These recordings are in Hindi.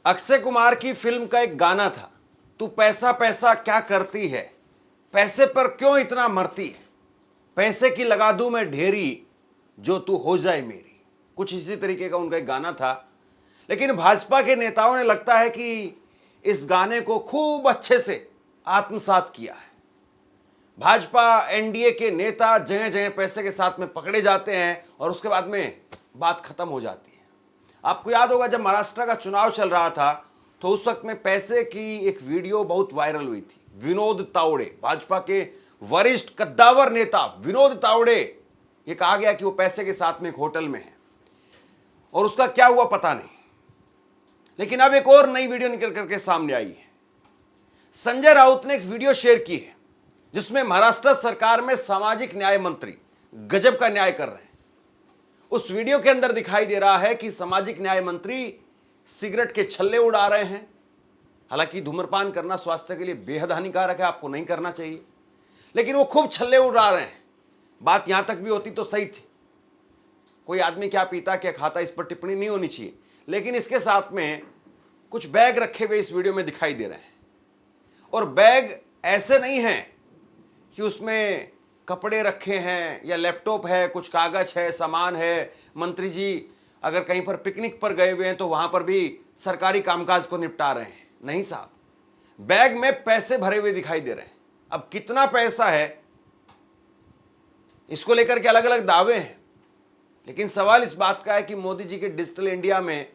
अक्षय कुमार की फिल्म का एक गाना था, तू पैसा पैसा क्या करती है, पैसे पर क्यों इतना मरती है, पैसे की लगा दूं मैं ढेरी, जो तू हो जाए मेरी। कुछ इसी तरीके का उनका एक गाना था। लेकिन भाजपा के नेताओं ने लगता है कि इस गाने को खूब अच्छे से आत्मसात किया है। भाजपा एनडीए के नेता जगह जगह पैसे के साथ में पकड़े जाते हैं और उसके बाद में बात खत्म हो जाती है। आपको याद होगा जब महाराष्ट्र का चुनाव चल रहा था तो उस वक्त में पैसे की एक वीडियो बहुत वायरल हुई थी। विनोद तावड़े, भाजपा के वरिष्ठ कद्दावर नेता विनोद तावड़े, ये कहा गया कि वो पैसे के साथ में एक होटल में है और उसका क्या हुआ पता नहीं। लेकिन अब एक और नई वीडियो निकल करके सामने आई है। संजय राउत ने एक वीडियो शेयर की है जिसमें महाराष्ट्र सरकार में सामाजिक न्याय मंत्री गजब का न्याय कर रहे हैं। उस वीडियो के अंदर दिखाई दे रहा है कि सामाजिक न्याय मंत्री सिगरेट के छल्ले उड़ा रहे हैं। हालांकि धूम्रपान करना स्वास्थ्य के लिए बेहद हानिकारक है, आपको नहीं करना चाहिए, लेकिन वो खूब छल्ले उड़ा रहे हैं। बात यहां तक भी होती तो सही थी, कोई आदमी क्या पीता क्या खाता इस पर टिप्पणी नहीं होनी चाहिए। लेकिन इसके साथ में कुछ बैग रखे हुए इस वीडियो में दिखाई दे रहे हैं और बैग ऐसे नहीं हैं कि उसमें कपड़े रखे हैं या लैपटॉप है, कुछ कागज है, सामान है। मंत्री जी अगर कहीं पर पिकनिक पर गए हुए हैं तो वहां पर भी सरकारी कामकाज को निपटा रहे हैं। नहीं साहब, बैग में पैसे भरे हुए दिखाई दे रहे हैं। अब कितना पैसा है इसको लेकर के अलग अलग दावे हैं, लेकिन सवाल इस बात का है कि मोदी जी के डिजिटल इंडिया में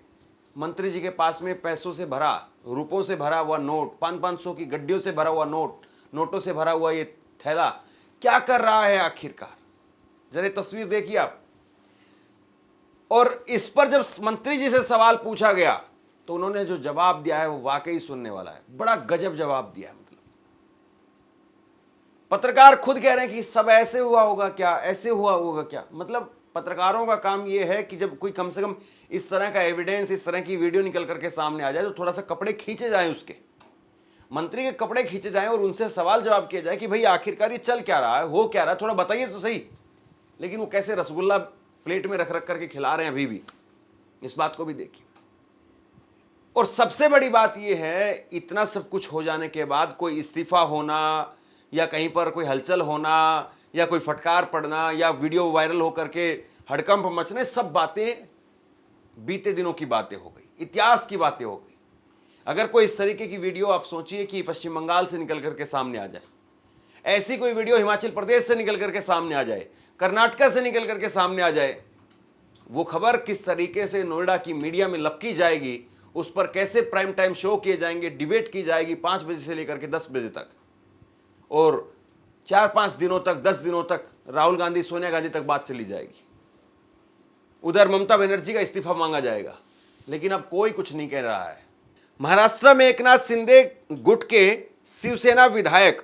मंत्री जी के पास में पैसों से भरा, रुपयों से भरा हुआ नोट, 500 की गड्डियों से भरा हुआ नोट, नोटों से भरा हुआ ये थैला क्या कर रहा है आखिरकार, जरा तस्वीर देखिए आप। और इस पर जब मंत्री जी से सवाल पूछा गया तो उन्होंने जो जवाब दिया है वो वाकई सुनने वाला है। बड़ा गजब जवाब दिया है। मतलब पत्रकार खुद कह रहे हैं कि सब ऐसे हुआ होगा क्या, ऐसे हुआ होगा क्या। मतलब पत्रकारों का काम यह है कि जब कोई कम से कम इस तरह का एविडेंस, इस तरह की वीडियो निकल करके सामने आ जाए तो थोड़ा सा कपड़े खींचे जाएं, उसके मंत्री के कपड़े खींचे जाएं और उनसे सवाल जवाब किया जाए कि भाई आखिरकार ये चल क्या रहा है, हो क्या रहा है, थोड़ा बताइए तो सही। लेकिन वो कैसे रसगुल्ला प्लेट में रख रख करके खिला रहे हैं अभी भी, इस बात को भी देखिए। और सबसे बड़ी बात यह है, इतना सब कुछ हो जाने के बाद कोई इस्तीफा होना या कहीं पर कोई हलचल होना या कोई फटकार पड़ना या वीडियो वायरल होकर के हड़कंप मचने, सब बातें बीते दिनों की बातें हो गई, इतिहास की बातें हो गई। अगर कोई इस तरीके की वीडियो आप सोचिए कि पश्चिम बंगाल से निकल करके सामने आ जाए, ऐसी कोई वीडियो हिमाचल प्रदेश से निकल करके सामने आ जाए, कर्नाटक से निकल करके सामने आ जाए, वो खबर किस तरीके से नोएडा की मीडिया में लपकी जाएगी, उस पर कैसे प्राइम टाइम शो किए जाएंगे, डिबेट की जाएगी 5 बजे से लेकर के 10 बजे तक, और 4-5 दिनों तक, 10 दिनों तक राहुल गांधी, सोनिया गांधी तक बात चली जाएगी। उधर ममता बनर्जी का इस्तीफा मांगा जाएगा, लेकिन अब कोई कुछ नहीं कह रहा है। महाराष्ट्र में एकनाथ शिंदे गुट के शिवसेना विधायक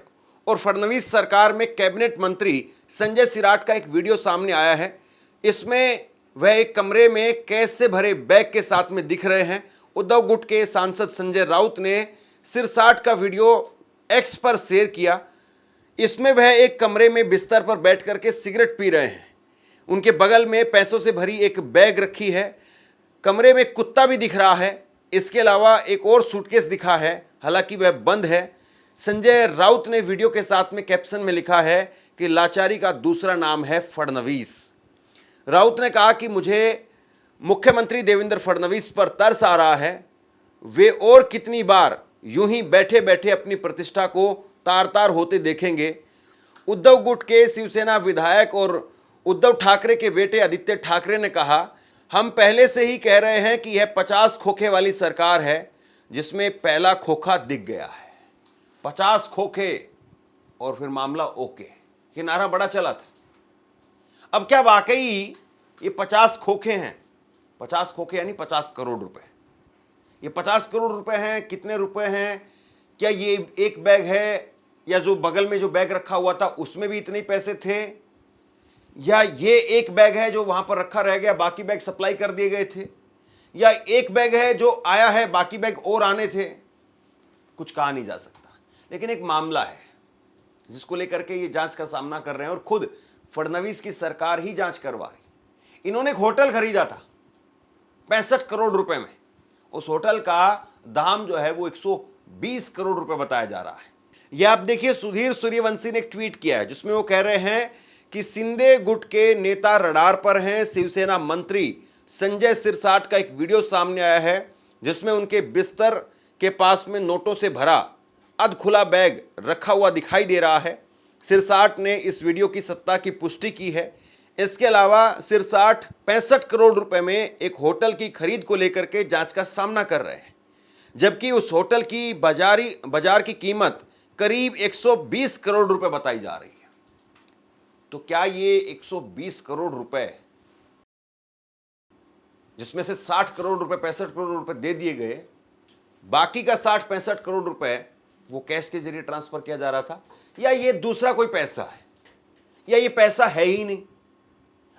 और फडणवीस सरकार में कैबिनेट मंत्री संजय सिराट का एक वीडियो सामने आया है। इसमें वह एक कमरे में कैश से भरे बैग के साथ में दिख रहे हैं। उद्धव गुट के सांसद संजय राउत ने सिरसाट का वीडियो एक्स पर शेयर किया। इसमें वह एक कमरे में बिस्तर पर बैठ करके सिगरेट पी रहे हैं। उनके बगल में पैसों से भरी एक बैग रखी है। कमरे में कुत्ता भी दिख रहा है। इसके अलावा एक और सूटकेस दिखा है, हालांकि वह बंद है। संजय राउत ने वीडियो के साथ में कैप्शन में लिखा है कि लाचारी का दूसरा नाम है फडणवीस। राउत ने कहा कि मुझे मुख्यमंत्री देवेंद्र फडणवीस पर तरस आ रहा है। वे और कितनी बार यूं ही बैठे बैठे अपनी प्रतिष्ठा को तार तार होते देखेंगे। उद्धव गुट के शिवसेना विधायक और उद्धव ठाकरे के बेटे आदित्य ठाकरे ने कहा, हम पहले से ही कह रहे हैं कि यह 50 खोखे वाली सरकार है जिसमें पहला खोखा दिख गया है। 50 खोखे और फिर मामला ओके, ये नारा बड़ा चला था। अब क्या वाकई ये 50 खोखे हैं? 50 खोखे यानी 50 करोड़ रुपए। ये 50 करोड़ रुपए हैं, कितने रुपए हैं? क्या ये एक बैग है या जो बगल में जो बैग रखा हुआ था उसमें भी इतने पैसे थे, या ये एक बैग है जो वहां पर रखा रह गया, बाकी बैग सप्लाई कर दिए गए थे, या एक बैग है जो आया है, बाकी बैग और आने थे? कुछ कहा नहीं जा सकता। लेकिन एक मामला है जिसको लेकर के ये जांच का सामना कर रहे हैं और खुद फडणवीस की सरकार ही जांच करवा रही। इन्होंने एक होटल खरीदा था 65 करोड़ रुपए में। उस होटल का दाम जो है वो 120 करोड़ रुपए बताया जा रहा है। यह आप देखिए, सुधीर सूर्यवंशी ने एक ट्वीट किया है जिसमें वो कह रहे हैं कि शिंदे गुट के नेता रडार पर हैं। शिवसेना मंत्री संजय सिरसाट का एक वीडियो सामने आया है जिसमें उनके बिस्तर के पास में नोटों से भरा अधखुला बैग रखा हुआ दिखाई दे रहा है। सिरसाट ने इस वीडियो की सत्ता की पुष्टि की है। इसके अलावा सिरसाट 65 करोड़ रुपए में एक होटल की खरीद को लेकर के जांच का सामना कर रहे हैं, जबकि उस होटल की बाजार की कीमत करीब 120 करोड़ रुपए बताई जा रही है। तो क्या ये 120 करोड़ रुपए, जिसमें से 60 करोड़ रुपए 65 करोड़ रुपए दे दिए गए, बाकी का 60-65 करोड़ रुपए वो कैश के जरिए ट्रांसफर किया जा रहा था, या ये दूसरा कोई पैसा है, या ये पैसा है ही नहीं?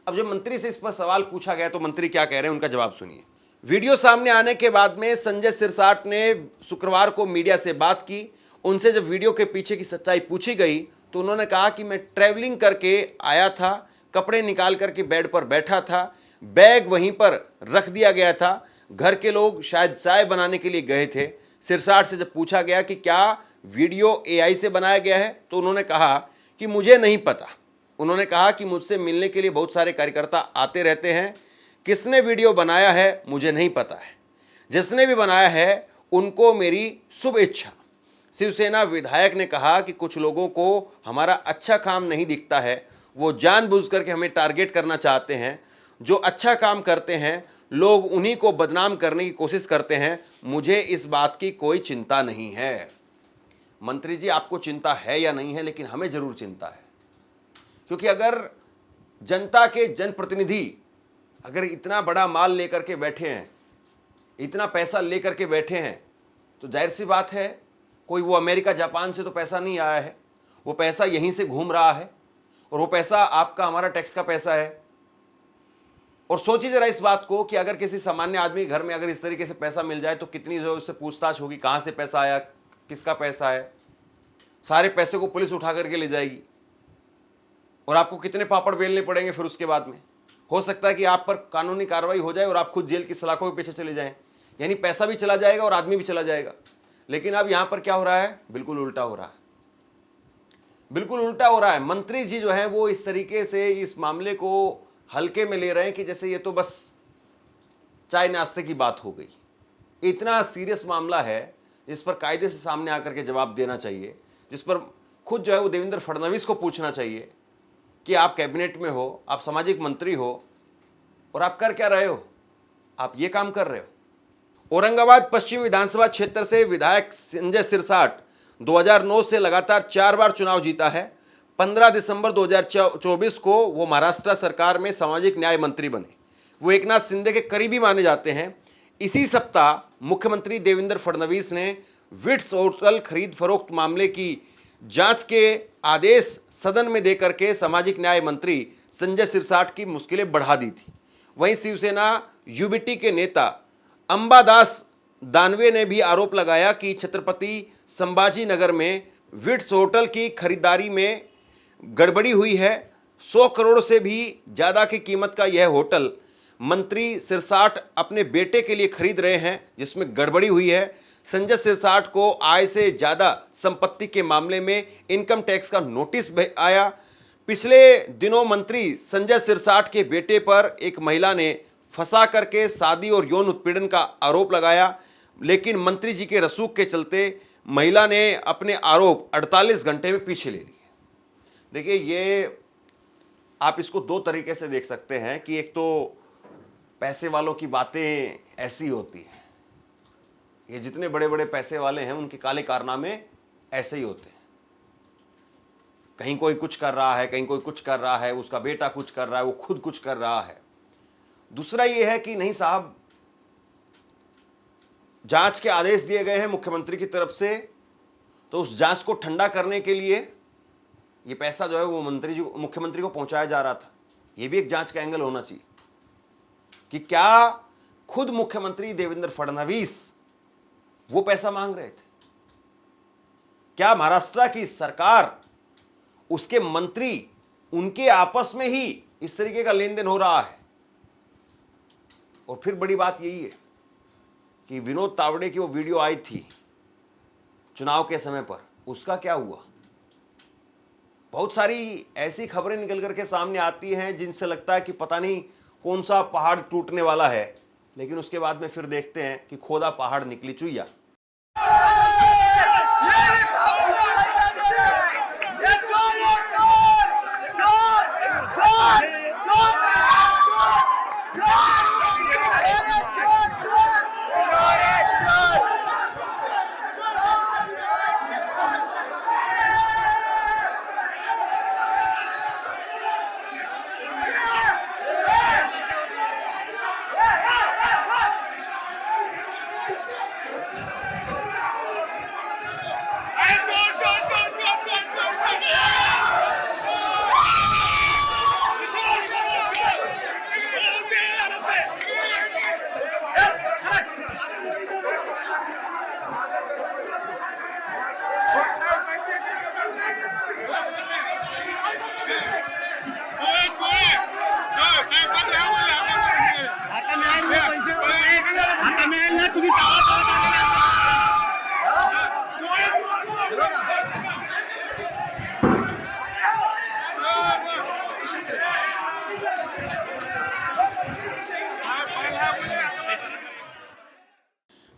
अब जब मंत्री से इस पर सवाल पूछा गया तो मंत्री क्या कह रहे हैं, उनका जवाब सुनिए। वीडियो सामने आने के बाद में संजय सिरसाट ने शुक्रवार को मीडिया से बात की। उनसे जब वीडियो के पीछे की सच्चाई पूछी गई तो उन्होंने कहा कि मैं ट्रैवलिंग करके आया था, कपड़े निकाल करके बेड पर बैठा था, बैग वहीं पर रख दिया गया था, घर के लोग शायद चाय बनाने के लिए गए थे। सिरसाट से जब पूछा गया कि क्या वीडियो एआई से बनाया गया है तो उन्होंने कहा कि मुझे नहीं पता। उन्होंने कहा कि मुझसे मिलने के लिए बहुत सारे कार्यकर्ता आते रहते हैं, किसने वीडियो बनाया है मुझे नहीं पता है, जिसने भी बनाया है उनको मेरी शुभ इच्छा। शिवसेना विधायक ने कहा कि कुछ लोगों को हमारा अच्छा काम नहीं दिखता है, वो जानबूझ करके हमें टारगेट करना चाहते हैं। जो अच्छा काम करते हैं लोग उन्हीं को बदनाम करने की कोशिश करते हैं। मुझे इस बात की कोई चिंता नहीं है। मंत्री जी, आपको चिंता है या नहीं है, लेकिन हमें जरूर चिंता है, क्योंकि अगर जनता के जनप्रतिनिधि अगर इतना बड़ा माल लेकर के बैठे हैं, इतना पैसा लेकर के बैठे हैं, तो जाहिर सी बात है कोई वो अमेरिका जापान से तो पैसा नहीं आया है, वो पैसा यहीं से घूम रहा है, और वो पैसा आपका हमारा टैक्स का पैसा है। और सोचिए जरा इस बात को कि अगर किसी सामान्य आदमी के घर में अगर इस तरीके से पैसा मिल जाए तो कितनी जो उससे पूछताछ होगी, कहाँ से पैसा आया, किसका पैसा है। सारे पैसे को पुलिस उठा करके ले जाएगी और आपको कितने पापड़ बेलने पड़ेंगे फिर उसके बाद में। हो सकता है कि आप पर कानूनी कार्रवाई हो जाए और आप खुद जेल की सलाखों के पीछे चले जाएं, यानी पैसा भी चला जाएगा और आदमी भी चला जाएगा। लेकिन अब यहां पर क्या हो रहा है, बिल्कुल उल्टा हो रहा है, बिल्कुल उल्टा हो रहा है। मंत्री जी जो है वो इस तरीके से इस मामले को हल्के में ले रहे हैं कि जैसे ये तो बस चाय नाश्ते की बात हो गई। इतना सीरियस मामला है जिस पर कायदे से सामने आकर के जवाब देना चाहिए, जिस पर खुद जो है वो देवेंद्र फडणवीस को पूछना चाहिए कि आप कैबिनेट में हो, आप सामाजिक मंत्री हो, और आप कर क्या रहे हो, आप ये काम कर रहे हो। औरंगाबाद पश्चिम विधानसभा क्षेत्र से विधायक संजय सिरसाट 2009 से लगातार 4 बार चुनाव जीता है। 15 दिसंबर 2024 को वो महाराष्ट्र सरकार में सामाजिक न्याय मंत्री बने। वो एकनाथ शिंदे के करीबी माने जाते हैं। इसी सप्ताह मुख्यमंत्री देवेंद्र फडणवीस ने विट्स होटल खरीद फरोख्त मामले की जांच के आदेश सदन में देकर के सामाजिक न्याय मंत्री संजय सिरसाट की मुश्किलें बढ़ा दी थी। वहीं शिवसेना यूबीटी के नेता अंबादास दानवे ने भी आरोप लगाया कि छत्रपति संभाजी नगर में विट्स होटल की खरीदारी में गड़बड़ी हुई है। 100 करोड़ से भी ज़्यादा की कीमत का यह होटल मंत्री सिरसाट अपने बेटे के लिए खरीद रहे हैं, जिसमें गड़बड़ी हुई है। संजय सिरसाट को आय से ज़्यादा संपत्ति के मामले में इनकम टैक्स का नोटिस आया। पिछले दिनों मंत्री संजय सिरसाट के बेटे पर एक महिला ने फंसा करके शादी और यौन उत्पीड़न का आरोप लगाया, लेकिन मंत्री जी के रसूख के चलते महिला ने अपने आरोप 48 घंटे में पीछे ले लिए। देखिए, ये आप इसको 2 तरीके से देख सकते हैं कि एक तो पैसे वालों की बातें ऐसी होती हैं, ये जितने बड़े बड़े पैसे वाले हैं उनके काले कारनामे ऐसे ही होते हैं। कहीं कोई कुछ कर रहा है, कहीं कोई कुछ कर रहा है, उसका बेटा कुछ कर रहा है, वो खुद कुछ कर रहा है। दूसरा ये है कि नहीं साहब, जांच के आदेश दिए गए हैं मुख्यमंत्री की तरफ से, तो उस जांच को ठंडा करने के लिए ये पैसा जो है वो मुख्यमंत्री को पहुंचाया जा रहा था। ये भी एक जांच का एंगल होना चाहिए कि क्या खुद मुख्यमंत्री देवेंद्र फडणवीस वो पैसा मांग रहे थे, क्या महाराष्ट्र की सरकार, उसके मंत्री, उनके आपस में ही इस तरीके का लेन देन हो रहा है। और फिर बड़ी बात यही है कि विनोद तावड़े की वो वीडियो आई थी चुनाव के समय पर, उसका क्या हुआ? बहुत सारी ऐसी खबरें निकल करके सामने आती हैं जिनसे लगता है कि पता नहीं कौन सा पहाड़ टूटने वाला है, लेकिन उसके बाद में फिर देखते हैं कि खोदा पहाड़ निकली चुईया।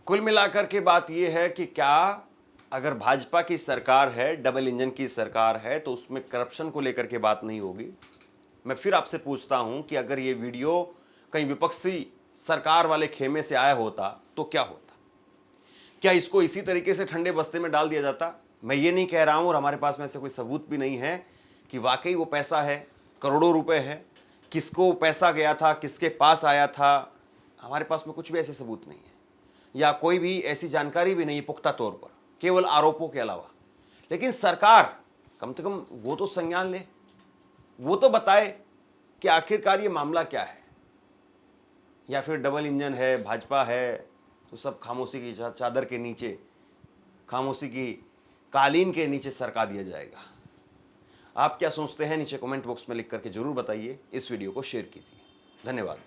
कुल मिलाकर के बात यह है कि क्या अगर भाजपा की सरकार है, डबल इंजन की सरकार है, तो उसमें करप्शन को लेकर के बात नहीं होगी? मैं फिर आपसे पूछता हूं कि अगर ये वीडियो कहीं विपक्षी सरकार वाले खेमे से आया होता तो क्या होता? क्या इसको इसी तरीके से ठंडे बस्ते में डाल दिया जाता? मैं ये नहीं कह रहा हूं और हमारे पास में ऐसे कोई सबूत भी नहीं है कि वाकई वो पैसा है, करोड़ों रुपए है, किसको पैसा गया था, किसके पास आया था, हमारे पास में कुछ भी ऐसे सबूत नहीं है या कोई भी ऐसी जानकारी भी नहीं है पुख्ता तौर पर, केवल आरोपों के अलावा। लेकिन सरकार कम से कम वो तो संज्ञान ले, वो तो बताए कि आखिरकार ये मामला क्या है। या फिर डबल इंजन है, भाजपा है, तो सब खामोशी की चादर के नीचे, खामोशी की कालीन के नीचे सरका दिया जाएगा। आप क्या सोचते हैं नीचे कमेंट बॉक्स में लिख करके जरूर बताइए। इस वीडियो को शेयर कीजिए। धन्यवाद।